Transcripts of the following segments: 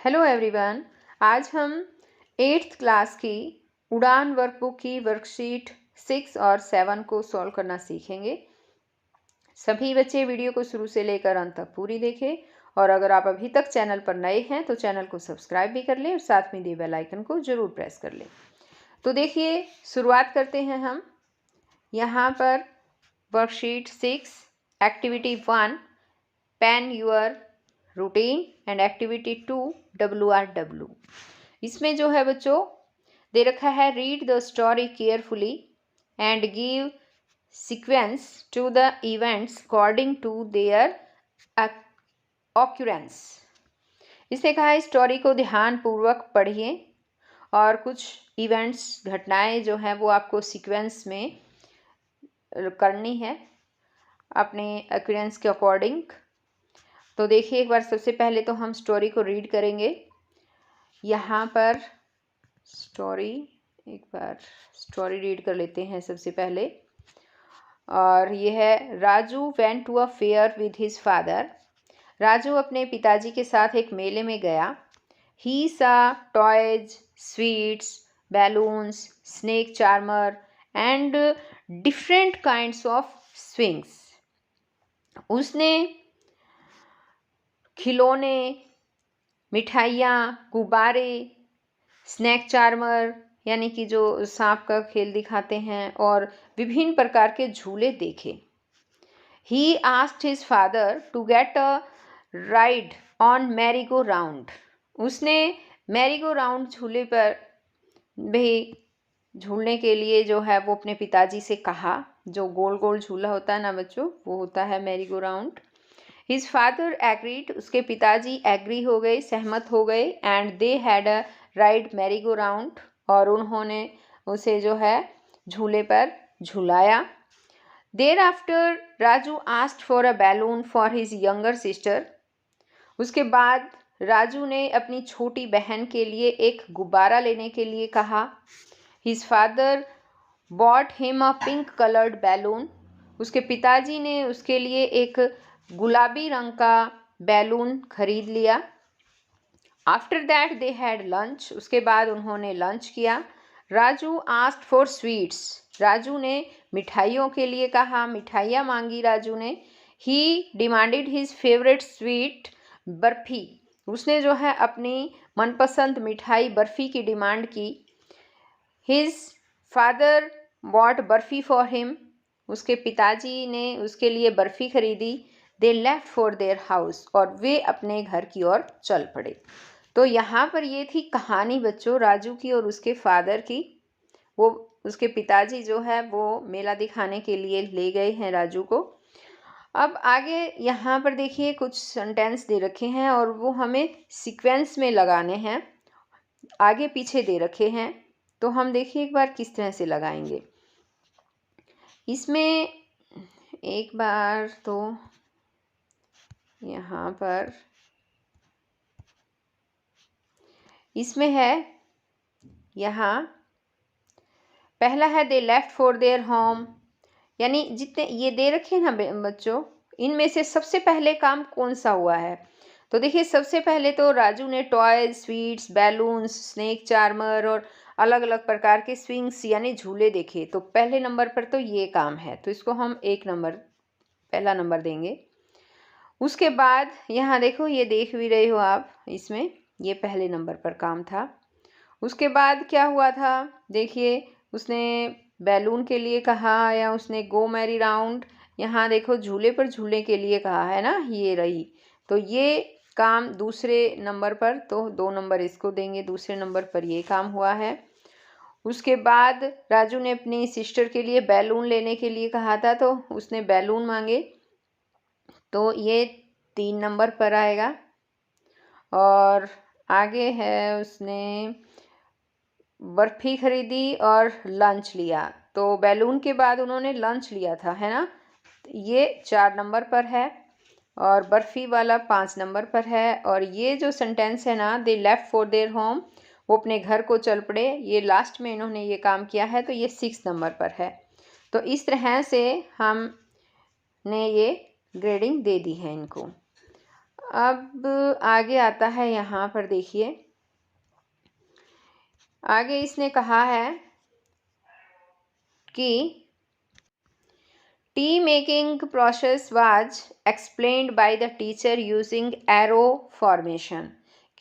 Hello everyone. आज हम 8th class की उड़ान वर्कबुक की वर्कशीट 6 और 7 को सॉल्व करना सीखेंगे। सभी बच्चे वीडियो को शुरू से लेकर अंत तक पूरी देखें और अगर आप अभी तक चैनल पर नए हैं तो चैनल को सब्सक्राइब भी कर लें और साथ में दिए बेल आइकन को ज़रूर प्रेस कर लें। तो देखिए, शुरुआत करते हैं हम। यहाँ पर worksheet 6 activity 1 pen your routine and activity 2 WRW। इसमें जो है बच्चों दे रखा है read the story carefully and give sequence to the events according to their occurrence. इसने कहा है स्टोरी को ध्यानपूर्वक पढ़िए और कुछ इवेंट्स घटनाएं जो हैं वो आपको सीक्वेंस में करनी है अपने ऑक्यूरेंस के अकॉर्डिंग। तो देखिए, एक बार सबसे पहले तो हम स्टोरी को रीड करेंगे। यहाँ पर एक बार स्टोरी रीड कर लेते हैं सबसे पहले। और ये है Raju went to a fair with his father. Raju अपने पिताजी के साथ एक मेले में गया। ही सा toys, sweets, balloons, snake charmer and different kinds of swings. उसने खिलौने, मिठाइयाँ, गुब्बारे, स्नैक चार्मर यानी कि जो सांप का खेल दिखाते हैं और विभिन्न प्रकार के झूले देखे। He asked his father to get a ride on merry go round. उसने मैरी गो राउंड झूले पर भी झूलने के लिए जो है वो अपने पिताजी से कहा। जो गोल गोल झूला होता है ना बच्चों, वो होता है merry go round. His father agreed, उसके पिताजी एग्री हो गए, सहमत हो गए। And they had a ride merry go round, और उन्होंने उसे जो है झूले पर झुलाया। Thereafter Raju asked for a balloon for his younger sister. उसके बाद राजू ने अपनी छोटी बहन के लिए एक गुब्बारा लेने के लिए कहा। His father bought him a pink coloured balloon. उसके पिताजी ने उसके लिए एक गुलाबी रंग का बैलून खरीद लिया। After that they had lunch. उसके बाद उन्होंने लंच किया। Raju asked for sweets. Raju ने मिठाइयों के लिए कहा, मिठाइयाँ मांगी राजू ने। He demanded his favourite sweet barfi. उसने जो है अपनी मनपसंद मिठाई बर्फ़ी की डिमांड की। His father bought barfi for him. उसके पिताजी ने उसके लिए बर्फ़ी खरीदी। They left for their house, और वे अपने घर की ओर चल पड़े। तो यहाँ पर ये थी कहानी बच्चों राजू की और उसके फादर की। वो उसके पिताजी जो है वो मेला दिखाने के लिए ले गए हैं राजू को। अब आगे यहाँ पर देखिए कुछ सेंटेंस दे रखे हैं और वो हमें सीक्वेंस में लगाने हैं, आगे पीछे दे रखे हैं। तो हम देखिए एक बार किस तरह से लगाएंगे। इसमें एक बार तो यहाँ पर इसमें है, यहाँ पहला है दे लेफ्ट फॉर देयर होम, यानी जितने ये दे रखे ना बच्चों, इनमें से सबसे पहले काम कौन सा हुआ है। तो देखिए सबसे पहले तो राजू ने toys, sweets, balloons, snake charmer और अलग अलग प्रकार के स्विंग्स यानी झूले देखे। तो पहले नंबर पर तो ये काम है, तो इसको हम पहला नंबर देंगे। उसके बाद यहाँ देखो, ये देख भी रहे हो आप, इसमें ये पहले नंबर पर काम था। उसके बाद क्या हुआ था, देखिए उसने बैलून के लिए कहा या उसने गो मैरी राउंड, यहाँ देखो झूले पर झूलने के लिए कहा है ना, ये रही। तो ये काम दूसरे नंबर पर, तो 2 नंबर इसको देंगे। दूसरे नंबर पर ये काम हुआ है। उसके बाद राजू ने अपनी सिस्टर के लिए बैलून लेने के लिए कहा था, तो उसने बैलून मांगे, तो ये 3 नंबर पर आएगा। और आगे है उसने बर्फ़ी खरीदी और लंच लिया, तो बैलून के बाद उन्होंने लंच लिया था, है ना, ये 4 नंबर पर है। और बर्फ़ी वाला 5 नंबर पर है। और ये जो सेंटेंस है ना, दे लेफ्ट फॉर देयर होम, वो अपने घर को चल पड़े, ये लास्ट में इन्होंने ये काम किया है, तो ये 6 नंबर पर है। तो इस तरह से हमने ये ग्रेडिंग दे दी है इनको। अब आगे आता है, यहाँ पर देखिए आगे इसने कहा है कि T making process was explained by the teacher using arrow formation,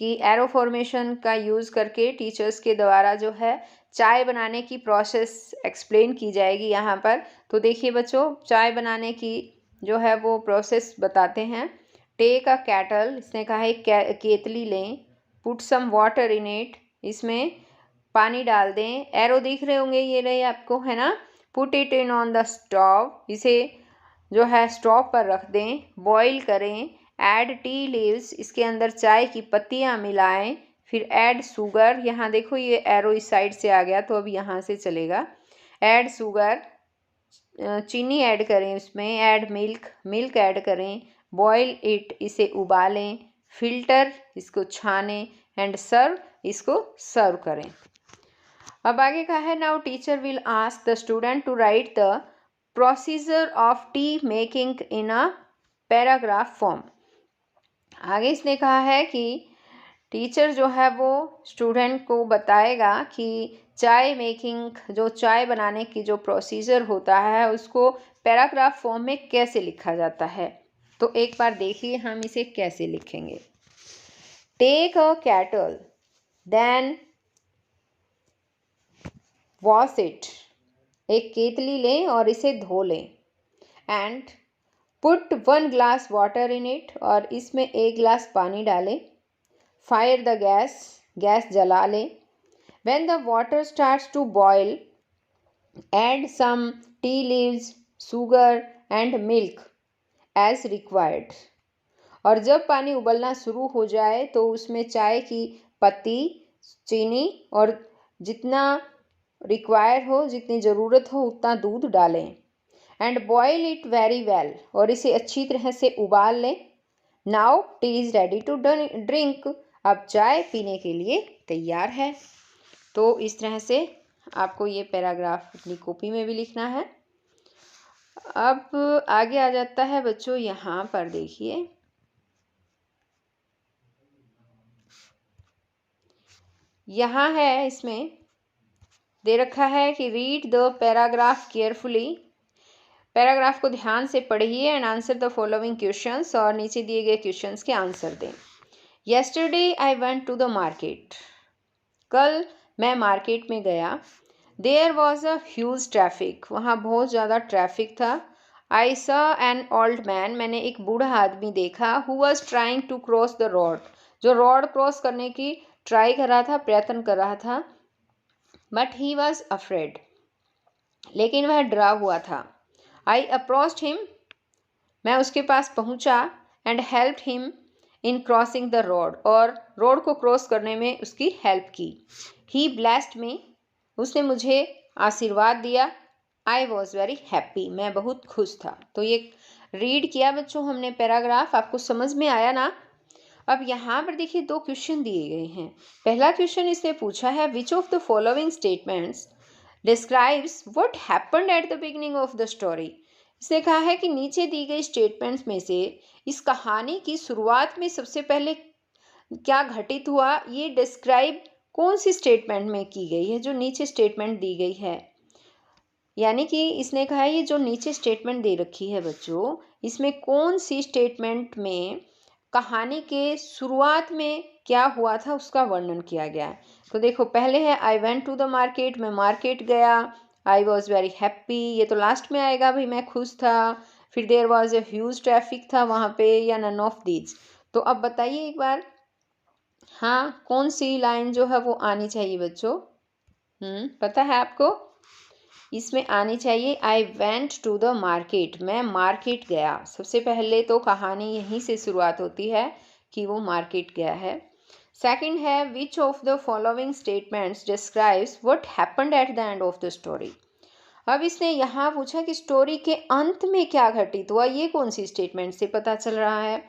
कि एरो फॉर्मेशन का यूज़ करके टीचर्स के द्वारा जो है चाय बनाने की प्रोसेस एक्सप्लेन की जाएगी यहाँ पर। तो देखिए बच्चों, चाय बनाने की जो है वो प्रोसेस बताते हैं। टेक अ कैटल, इसने कहा है केतली लें, put some water in it, इसमें पानी डाल दें, एरो दिख रहे होंगे ये रहे आपको, है ना। Put it in on the stove, इसे जो है स्टोव पर रख दें, बॉईल करें, ऐड टी लीव्स, इसके अंदर चाय की पत्तियां मिलाएं, फिर ऐड शुगर, यहाँ देखो ये एरो इस साइड से आ गया तो अब यहाँ से चलेगा, ऐड शुगर, चीनी ऐड करें उसमें, ऐड मिल्क, मिल्क ऐड करें, बॉईल इट, इसे उबालें, फिल्टर, इसको छानें, एंड सर्व, इसको सर्व करें। अब आगे का है, now teacher will ask the student to write the procedure of tea making in a paragraph form. आगे इसने कहा है कि टीचर जो है वो स्टूडेंट को बताएगा कि चाय मेकिंग, जो चाय बनाने की जो प्रोसीजर होता है उसको पैराग्राफ फॉर्म में कैसे लिखा जाता है। तो एक बार देखिए हम इसे कैसे लिखेंगे। Take a kettle, then wash it, एक केतली लें और इसे धो लें, and put 1 glass water in it, और इसमें 1 गिलास पानी डालें, फायर द गैस, गैस जला लें, when the water starts to boil add some tea leaves, sugar and milk as required, और जब पानी उबलना शुरू हो जाए तो उसमें चाय की पत्ती, चीनी और जितना रिक्वायर हो, जितनी ज़रूरत हो उतना दूध डालें, and boil it very well, और इसे अच्छी तरह से उबाल लें। Now tea is ready to drink, अब चाय पीने के लिए तैयार है। तो इस तरह से आपको ये पैराग्राफ अपनी कॉपी में भी लिखना है। अब आगे आ जाता है बच्चों, यहाँ पर देखिए यहाँ है, इसमें दे रखा है कि read the paragraph carefully, paragraph को ध्यान से पढ़िए, and answer the following questions, और नीचे दिए गए क्वेश्चंस के आंसर दें। Yesterday I went to the market, कल मैं मार्केट में गया। There was a huge traffic, वहाँ बहुत ज़्यादा ट्रैफिक था। I saw an old man, मैंने एक बूढ़ा आदमी देखा, who was trying to cross the road, जो रोड क्रॉस करने की ट्राई कर रहा था, प्रयत्न कर रहा था। बट ही वॉज अफ्रेड, लेकिन वह डरा हुआ था। आई अप्रोच्ड हिम, मैं उसके पास पहुंचा, and helped him in crossing the road, और रोड को क्रॉस करने में उसकी हेल्प की। ही ब्लेस्ड मी, उसने मुझे आशीर्वाद दिया। आई वॉज वेरी हैप्पी, मैं बहुत खुश था। तो ये रीड किया बच्चों हमने पैराग्राफ, आपको समझ में आया ना। अब यहाँ पर देखिए 2 क्वेश्चन दिए गए हैं। पहला क्वेश्चन इसने पूछा है, which of the following statements describes what happened at the beginning of the story. इसने कहा है कि नीचे दी गई स्टेटमेंट्स में से इस कहानी की शुरुआत में सबसे पहले क्या घटित हुआ, ये डिस्क्राइब कौन सी स्टेटमेंट में की गई है, जो नीचे स्टेटमेंट दी गई है। यानी कि इसने कहा है ये जो नीचे स्टेटमेंट दे रखी है बच्चों, इसमें कौन सी स्टेटमेंट में कहानी के शुरुआत में क्या हुआ था उसका वर्णन किया गया है। तो देखो पहले है I went to the market, मैं मार्केट गया। आई वॉज वेरी हैप्पी, ये तो लास्ट में आएगा भाई, मैं खुश था। फिर there was a huge traffic था वहाँ पे, या नन ऑफ दीज। तो अब बताइए एक बार, हाँ कौन सी लाइन जो है वो आनी चाहिए बच्चों। पता है आपको, इसमें आनी चाहिए I went to the market, मैं मार्केट गया। सबसे पहले तो कहानी यहीं से शुरुआत होती है कि वो मार्केट गया है। सेकंड है which of the following statements describes what happened at the end of the story. अब इसने यहाँ पूछा कि स्टोरी के अंत में क्या घटित हुआ, ये कौन सी स्टेटमेंट से पता चल रहा है।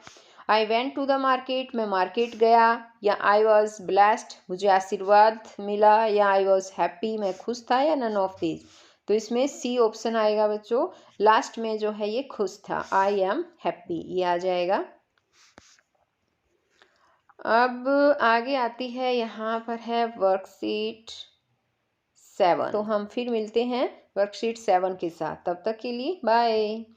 I went to the market, मैं मार्केट गया, या आई वॉज ब्लेस्ड, मुझे आशीर्वाद मिला, या आई वॉज हैप्पी, मैं खुश था, या नन ऑफ दीज। तो इसमें सी ऑप्शन आएगा बच्चों, लास्ट में जो है ये खुश था, आई एम हैप्पी, ये आ जाएगा। अब आगे आती है, यहाँ पर है वर्कशीट 7। तो हम फिर मिलते हैं वर्कशीट 7 के साथ। तब तक के लिए बाय।